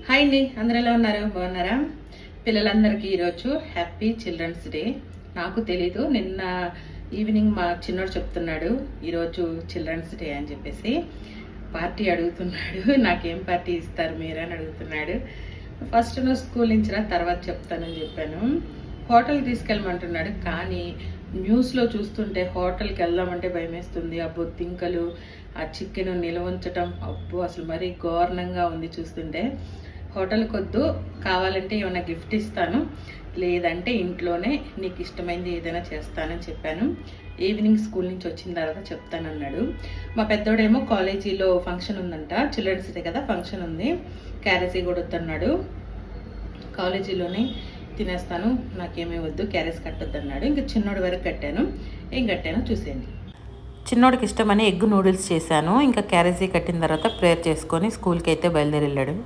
Hi అండి, అందరూ ఎలా ఉన్నారు? బాగున్నారా? పిల్లలందరికీ ఈరోజు హ్యాపీ చిల్డ్రన్స్ డే. నాకు తెలీదు, నిన్న ఈవినింగ్ మా చిన్నోడు చెప్తున్నాడు ఈరోజు చిల్డ్రన్స్ డే అని చెప్పేసి. పార్టీ అడుగుతున్నాడు. నాకేం పార్టీ ఇస్తారు మీరు అని అడుగుతున్నాడు. ఫస్ట్ నువ్వు స్కూల్ నుంచి రా, తర్వాత చెప్తానని చెప్పాను. హోటల్కి తీసుకెళ్ళమంటున్నాడు, కానీ న్యూస్లో చూస్తుంటే హోటల్కి వెళ్దామంటే భయం వేస్తుంది. ఆ బొద్దింకలు, ఆ చికెన్ నిల్వ ఉంచటం, అబ్బో అసలు మరీ ఘోరణంగా ఉంది చూస్తుంటే. హోటల్కి వద్దు, కావాలంటే ఏమైనా గిఫ్ట్ ఇస్తాను, లేదంటే ఇంట్లోనే నీకు ఇష్టమైంది ఏదైనా చేస్తానని చెప్పాను. ఈవినింగ్ స్కూల్ నుంచి వచ్చిన తర్వాత చెప్తానన్నాడు. మా పెద్దోడేమో కాలేజీలో ఫంక్షన్ ఉందంట, చిల్డ్రన్స్ డే కదా, ఫంక్షన్ ఉంది, క్యారేజీ కూడా వద్దన్నాడు. కాలేజీలోనే తినేస్తాను, నాకేమీ వద్దు, క్యారేజ్ కట్టొద్దు అన్నాడు. ఇంకా చిన్నోడి వరకు కట్టాను. ఏం కట్టానో చూసేయండి. చిన్నోడికి ఇష్టమని ఎగ్ నూడిల్స్ చేశాను. ఇంకా క్యారేజీ కట్టిన తర్వాత ప్రేయర్ చేసుకొని స్కూల్కి అయితే బయలుదేరి వెళ్ళాడు.